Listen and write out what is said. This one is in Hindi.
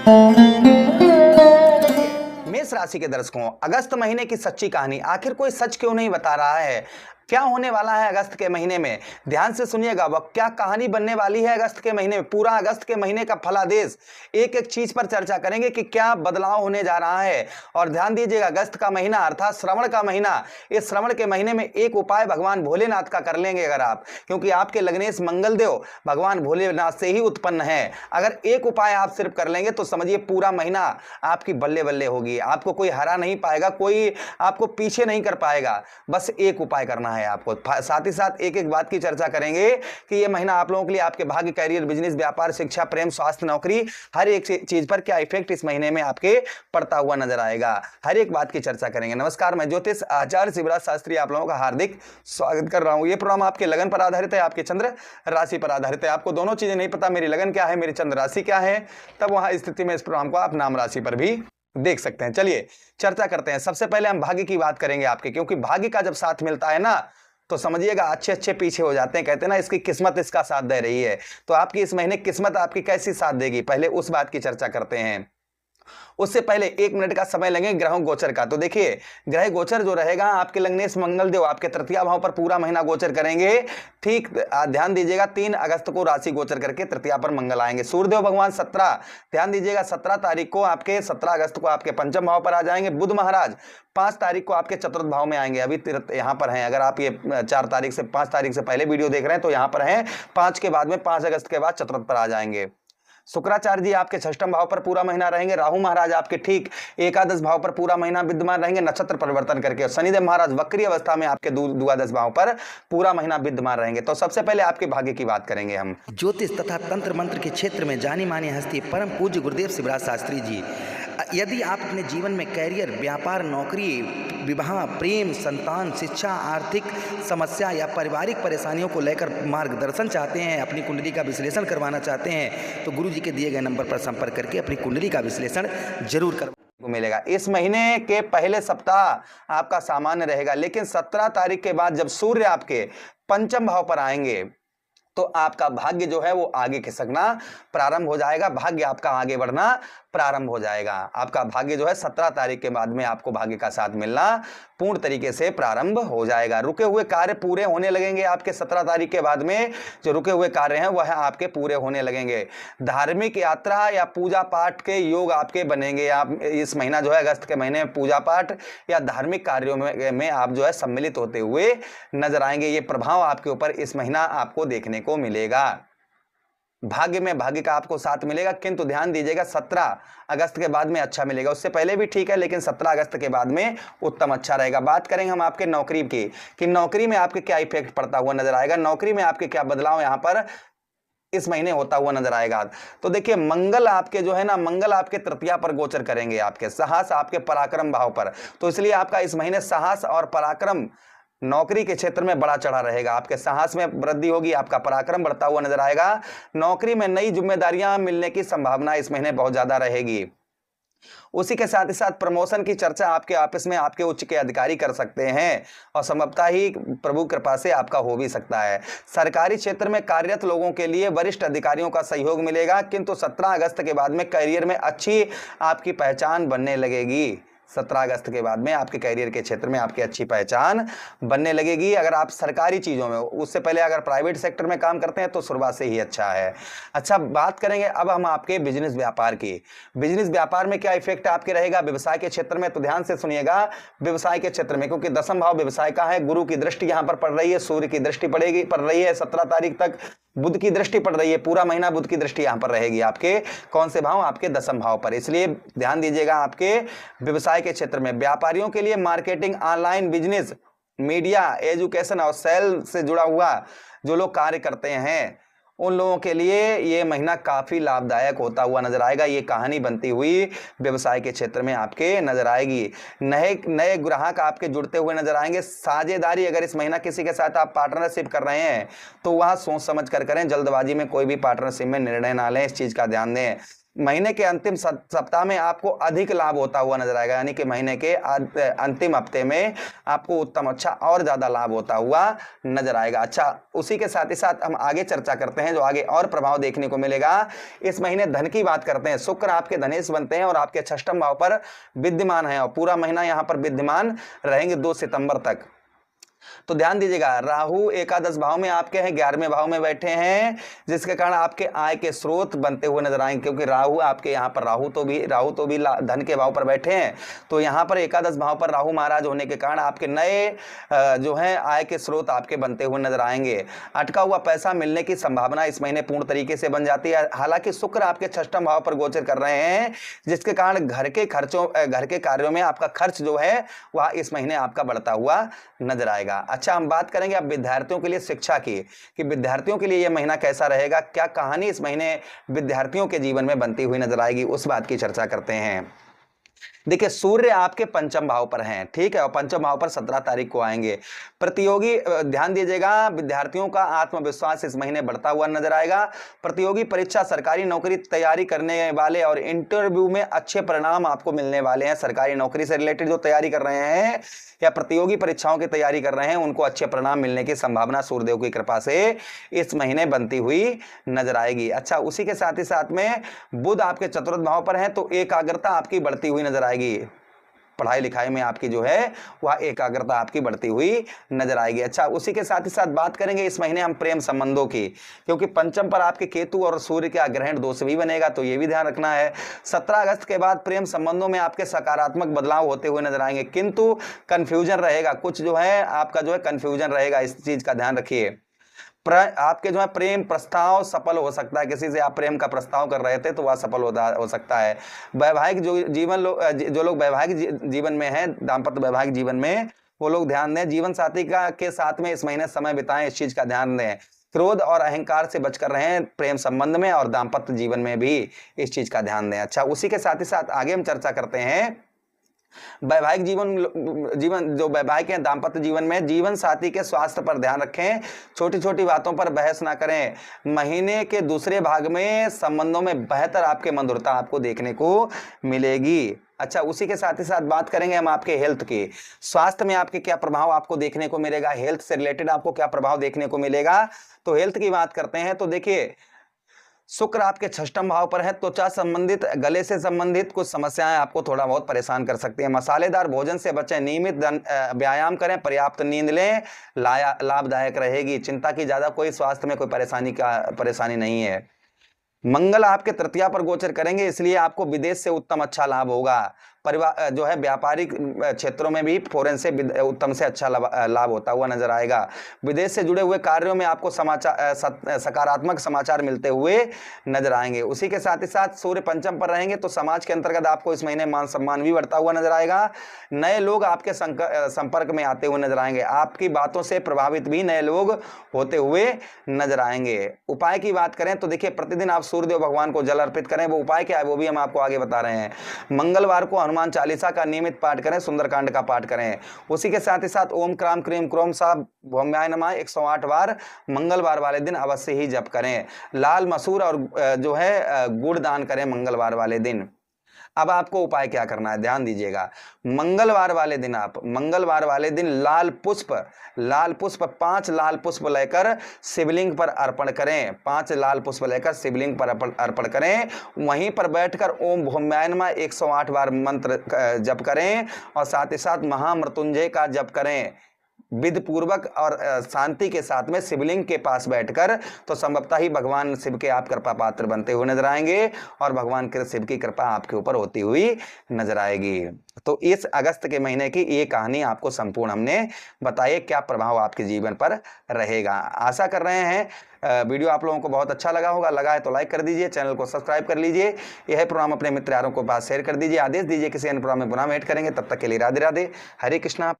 मेष राशि के दर्शकों, अगस्त महीने की सच्ची कहानी। आखिर कोई सच क्यों नहीं बता रहा है? क्या होने वाला है अगस्त के महीने में? ध्यान से सुनिएगा, वह क्या कहानी बनने वाली है अगस्त के महीने में। पूरा अगस्त के महीने का फलादेश, एक एक चीज पर चर्चा करेंगे कि क्या बदलाव होने जा रहा है। और ध्यान दीजिएगा, अगस्त का महीना अर्थात श्रवण का महीना, इस श्रवण के महीने में एक उपाय भगवान भोलेनाथ का कर लेंगे अगर आप, क्योंकि आपके लग्नेश मंगल देव भगवान भोलेनाथ से ही उत्पन्न है। अगर एक उपाय आप सिर्फ कर लेंगे तो समझिए पूरा महीना आपकी बल्ले बल्ले होगी। आपको कोई हरा नहीं पाएगा, कोई आपको पीछे नहीं कर पाएगा। बस एक उपाय करना है आपको। साथ ही साथ एक एक बात की चर्चा करेंगे कि यह महीना आप लोगों के लिए आपके भाग्य, कैरियर, बिजनेस, व्यापार, शिक्षा, प्रेम, स्वास्थ्य, नौकरी, हर एक चीज पर क्या इफेक्ट इस महीने में आपके पड़ता हुआ नजर आएगा। हर एक बात की चर्चा करेंगे। नमस्कार, मैं ज्योतिष आचार्य शिवराज शास्त्री आप लोगों का हार्दिक स्वागत कर रहा हूं। यह प्रोग्राम आपके लगन पर आधारित है, आपके चंद्र राशि पर आधारित है। आपको दोनों चीजें नहीं पता, मेरी लगन क्या है, मेरी चंद्र राशि क्या है, तब वहां स्थिति में इस प्रोग्राम को आप नाम राशि पर भी देख सकते हैं। चलिए चर्चा करते हैं। सबसे पहले हम भाग्य की बात करेंगे आपके, क्योंकि भाग्य का जब साथ मिलता है ना तो समझिएगा अच्छे अच्छे पीछे हो जाते हैं। कहते हैं ना, इसकी किस्मत इसका साथ दे रही है। तो आपकी इस महीने किस्मत आपकी कैसी साथ देगी, पहले उस बात की चर्चा करते हैं। उससे पहले 1 मिनट का समय लगे ग्रहों गोचर का। तो देखिए, ग्रह गोचर जो रहेगा, आपके लग्नेश मंगल देव आपके तृतीय भाव पर पूरा महीना गोचर करेंगे। ठीक ध्यान दीजिएगा, 3 अगस्त को राशि गोचर करके तृतीय पर मंगल आएंगे। सूर्यदेव भगवान 17, ध्यान दीजिएगा, 17 तारीख को आपके 17 अगस्त को आपके पंचम भाव पर आ जाएंगे। बुध महाराज 5 तारीख को आपके चतुर्थ भाव में आएंगे। अभी यहाँ पर हैं, अगर आप ये 4 तारीख से 5 तारीख से पहले वीडियो देख रहे हैं तो यहाँ पर हैं। 5 के बाद में 5 अगस्त के बाद चतुर्थ पर आ जाएंगे। शुक्राचार्य जी आपके 6ठम भाव पर पूरा महीना रहेंगे। राहु महाराज आपके ठीक एकादश भाव पर पूरा महीना विद्यमान रहेंगे नक्षत्र परिवर्तन करके। शनिदेव महाराज वक्री अवस्था में आपके द्वादश भाव पर पूरा महीना विद्यमान रहेंगे। तो सबसे पहले आपके भाग्य की बात करेंगे हम। ज्योतिष तथा तंत्र मंत्र के क्षेत्र में जानी मानी हस्ती परम पूज्य गुरुदेव शिवराज शास्त्री जी, यदि आप अपने जीवन में कैरियर, व्यापार, नौकरी, विवाह, प्रेम, संतान, शिक्षा, आर्थिक समस्या या पारिवारिक परेशानियों को लेकर मार्गदर्शन चाहते हैं, अपनी कुंडली का विश्लेषण करवाना चाहते हैं, तो गुरु जी के दिए गए नंबर पर संपर्क करके अपनी कुंडली का विश्लेषण जरूर करवा मिलेगा। इस महीने के पहले सप्ताह आपका सामान्य रहेगा, लेकिन 17 तारीख के बाद जब सूर्य आपके पंचम भाव पर आएंगे तो आपका भाग्य जो है वो आगे खिसकना प्रारंभ हो जाएगा। भाग्य आपका आगे बढ़ना प्रारंभ हो जाएगा। आपका भाग्य जो है 17 तारीख के बाद में आपको भाग्य का साथ मिलना पूर्ण तरीके से प्रारंभ हो जाएगा। रुके हुए कार्य पूरे होने लगेंगे आपके 17 तारीख के बाद में। जो रुके हुए कार्य हैं वह आपके पूरे होने लगेंगे। धार्मिक यात्रा या पूजा पाठ के योग आपके बनेंगे। आप इस महीना जो है अगस्त के महीने में पूजा पाठ या धार्मिक कार्यों में आप जो है सम्मिलित होते हुए नजर आएंगे। ये प्रभाव आपके ऊपर इस महीना आपको देखने को मिलेगा। भाग्य में भाग्य का आपको साथ मिलेगा, किंतु ध्यान दीजिएगा 17 अगस्त के बाद में अच्छा मिलेगा। उससे पहले भी ठीक है, लेकिन 17 अगस्त के बाद में उत्तम अच्छा रहेगा। बात करेंगे हम आपके नौकरी की, कि नौकरी में आपके क्या इफेक्ट पड़ता हुआ नजर आएगा, नौकरी में आपके क्या बदलाव यहां पर इस महीने होता हुआ नजर आएगा। तो देखिए, मंगल आपके जो है ना, मंगल आपके तृतीया पर गोचर करेंगे, आपके साहस, आपके पराक्रम भाव पर। तो इसलिए आपका इस महीने साहस और पराक्रम नौकरी के क्षेत्र में बड़ा चढ़ा रहेगा। आपके साहस में वृद्धि होगी, आपका पराक्रम बढ़ता हुआ नजर आएगा। नौकरी में नई जिम्मेदारियां मिलने की संभावना इस महीने बहुत ज्यादा रहेगी। उसी के साथ ही साथ प्रमोशन की चर्चा आपके ऑफिस में आपके उच्च के अधिकारी कर सकते हैं, और संभवतः ही प्रभु कृपा से आपका हो भी सकता है। सरकारी क्षेत्र में कार्यरत लोगों के लिए वरिष्ठ अधिकारियों का सहयोग मिलेगा, किंतु 17 अगस्त के बाद में करियर में अच्छी आपकी पहचान बनने लगेगी। 17 अगस्त के बाद में आपके कैरियर के क्षेत्र में आपकी अच्छी पहचान बनने लगेगी। अगर आप सरकारी चीज़ों में, उससे पहले अगर प्राइवेट सेक्टर में काम करते हैं तो शुरुआत से ही अच्छा है। अच्छा, बात करेंगे अब हम आपके बिजनेस व्यापार की। बिजनेस व्यापार में क्या इफेक्ट आपके रहेगा व्यवसाय के क्षेत्र में, तो ध्यान से सुनिएगा। व्यवसाय के क्षेत्र में, क्योंकि 10th भाव व्यवसाय का है, गुरु की दृष्टि यहाँ पर पड़ रही है, सूर्य की दृष्टि पड़ रही है 17 तारीख तक, बुध की दृष्टि पड़ रही है, पूरा महीना बुध की दृष्टि यहां पर रहेगी आपके कौन से भाव, आपके 10th भाव पर। इसलिए ध्यान दीजिएगा, आपके व्यवसाय के क्षेत्र में व्यापारियों के लिए marketing, online business, media, education और सेल से जुड़ा हुआ जो लोग कार्य करते हैं उन लोगों के लिए ये महीना काफी लाभदायक होता हुआ नजर आएगा। ये कहानी बनती हुई व्यवसाय के क्षेत्र में आपके नजर आएगी। नए ग्राहक आपके जुड़ते हुए नजर आएंगे। साझेदारी, अगर इस महीना किसी के साथ आप पार्टनरशिप कर रहे हैं तो वह सोच समझ कर करें, जल्दबाजी में कोई भी पार्टनरशिप में निर्णय ना लें, इस चीज का ध्यान दें। महीने के अंतिम सप्ताह में आपको अधिक लाभ होता हुआ नजर आएगा, यानी कि महीने के अंतिम हफ्ते में आपको उत्तम अच्छा और ज्यादा लाभ होता हुआ नजर आएगा। अच्छा, उसी के साथ ही साथ हम आगे चर्चा करते हैं जो आगे और प्रभाव देखने को मिलेगा। इस महीने धन की बात करते हैं। शुक्र आपके धनेश बनते हैं और आपके 6ठम भाव पर विद्यमान है और पूरा महीना यहां पर विद्यमान रहेंगे 2 सितंबर तक। तो ध्यान दीजिएगा, राहु एकादश भाव में आपके हैं, 11वें भाव में बैठे हैं, जिसके कारण आपके आय के स्रोत बनते हुए नजर आएंगे, क्योंकि राहु आपके यहाँ पर राहु तो भी धन के भाव पर बैठे हैं। तो यहाँ पर एकादश भाव पर राहु महाराज होने के कारण आपके नए जो है आय के स्रोत आपके बनते हुए नजर आएंगे। अटका हुआ पैसा मिलने की संभावना इस महीने पूर्ण तरीके से बन जाती है। हालांकि शुक्र आपके 6ठम भाव पर गोचर कर रहे हैं, जिसके कारण घर के कार्यों में आपका खर्च जो है वह इस महीने आपका बढ़ता हुआ नजर आएगा। अच्छा, हम बात करेंगे अब विद्यार्थियों के लिए शिक्षा की, कि विद्यार्थियों के लिए यह महीना कैसा रहेगा, क्या कहानी इस महीने विद्यार्थियों के जीवन में बनती हुई नजर आएगी, उस बात की चर्चा करते हैं। देखिए, सूर्य आपके 5म भाव पर हैं, ठीक है, और 5म भाव पर 17 तारीख को आएंगे। प्रतियोगी, ध्यान दीजिएगा, विद्यार्थियों का आत्मविश्वास इस महीने बढ़ता हुआ नजर आएगा। प्रतियोगी परीक्षा, सरकारी नौकरी तैयारी करने वाले और इंटरव्यू में अच्छे परिणाम आपको मिलने वाले हैं। सरकारी नौकरी से रिलेटेड जो तैयारी कर रहे हैं या प्रतियोगी परीक्षाओं की तैयारी कर रहे हैं, उनको अच्छे परिणाम मिलने की संभावना सूर्यदेव की कृपा से इस महीने बनती हुई नजर आएगी। अच्छा, उसी के साथ ही साथ में बुध आपके 4th भाव पर है, तो एकाग्रता आपकी बढ़ती हुई नजर आएगी। पढ़ाई लिखाई में आपकी जो है वह एकाग्रता आपकी बढ़ती हुई नजर आएगी। अच्छा, उसी के साथ ही साथ बात करेंगे इस महीने हम प्रेम संबंधों की, क्योंकि 5म पर आपके केतु और सूर्य का ग्रहण दोष भी बनेगा, तो ये भी ध्यान रखना है। 17 अगस्त के बाद प्रेम संबंधों में आपके सकारात्मक बदलाव होते हुए नजर आएंगे, किंतु कंफ्यूजन रहेगा, कुछ जो है आपका जो है कंफ्यूजन रहेगा, इस चीज का ध्यान रखिए। आपके जो है प्रेम प्रस्ताव सफल हो सकता है, किसी से आप प्रेम का प्रस्ताव कर रहे थे तो वह सफल हो सकता है। वैवाहिक जो लोग वैवाहिक जीवन में हैं, दाम्पत्य वैवाहिक जीवन में, वो लोग ध्यान दें, जीवन साथी के साथ में इस महीने समय बिताएं, इस चीज का ध्यान दें। क्रोध और अहंकार से बचकर रहें प्रेम संबंध में और दाम्पत्य जीवन में भी इस चीज का ध्यान दें। अच्छा, उसी के साथ ही साथ आगे हम चर्चा करते हैं वैवाहिक जीवन जो वैवाहिक है दाम्पत्य जीवन में जीवन साथी के स्वास्थ्य पर ध्यान रखें, छोटी छोटी बातों पर बहस ना करें। महीने के दूसरे भाग में संबंधों में बेहतर आपके मधुरता आपको देखने को मिलेगी। अच्छा, उसी के साथ ही साथ बात करेंगे हम आपके हेल्थ की, स्वास्थ्य में आपके क्या प्रभाव आपको देखने को मिलेगा, हेल्थ से रिलेटेड आपको क्या प्रभाव देखने को मिलेगा। तो हेल्थ की बात करते हैं तो देखिए, शुक्र आपके 6ठम भाव पर है, त्वचा संबंधित गले से संबंधित कुछ समस्याएं आपको थोड़ा बहुत परेशान कर सकती हैं। मसालेदार भोजन से बचें, नियमित व्यायाम करें, पर्याप्त नींद लें, लाभदायक रहेगी। चिंता की ज्यादा कोई स्वास्थ्य में कोई परेशानी नहीं है। मंगल आपके तृतीया पर गोचर करेंगे, इसलिए आपको विदेश से उत्तम अच्छा लाभ होगा। परिवार जो है व्यापारिक क्षेत्रों में भी फॉरेन से उत्तम से अच्छा लाभ होता हुआ नजर आएगा। विदेश से जुड़े हुए कार्यों में आपको सकारात्मक समाचार मिलते हुए नजर आएंगे। उसी के साथ ही साथ सूर्य 5म पर रहेंगे तो समाज के अंतर्गत आपको इस महीने मान सम्मान भी बढ़ता हुआ नजर आएगा। नए लोग आपके संपर्क में आते हुए नजर आएंगे, आपकी बातों से प्रभावित भी नए लोग होते हुए नजर आएंगे। उपाय की बात करें तो देखिए, प्रतिदिन आप सूर्यदेव भगवान को जल अर्पित करें। वो उपाय क्या है वो भी हम आपको आगे बता रहे हैं। मंगलवार को हनुमान चालीसा का नियमित पाठ करें, सुंदरकांड का पाठ करें। उसी के साथ ही साथ ओम क्राम क्रीम क्रोम साहब भौम्याय नमः 108 बार मंगलवार वाले दिन अवश्य ही जप करें। लाल मसूर और जो है गुड़ दान करें मंगलवार वाले दिन। अब आपको उपाय क्या करना है, ध्यान दीजिएगा। मंगलवार वाले दिन लाल पुष्प 5 लाल पुष्प लेकर शिवलिंग पर अर्पण करें। 5 लाल पुष्प लेकर शिवलिंग पर अर्पण करें। वहीं पर बैठकर ओम भौम्याय नमः 108 बार मंत्र जप करें और साथ ही साथ महामृत्युंजय का जप करें विधि पूर्वक और शांति के साथ में शिवलिंग के पास बैठकर। तो संभवतः ही भगवान शिव के आप कृपा पात्र बनते हुए नजर आएंगे और भगवान शिव की कृपा आपके ऊपर होती हुई नजर आएगी। तो इस अगस्त के महीने की ये कहानी आपको संपूर्ण हमने बताई, क्या प्रभाव आपके जीवन पर रहेगा। आशा कर रहे हैं वीडियो आप लोगों को बहुत अच्छा लगा होगा। लगा है तो लाइक कर दीजिए, चैनल को सब्सक्राइब कर लीजिए, यह प्रोग्राम अपने मित्र यारों को पास शेयर कर दीजिए। आदेश दीजिए किसी अन्य प्रोग्राम में पुनः भेंट करेंगे, तब तक के लिए राधे राधे, हरे कृष्णा।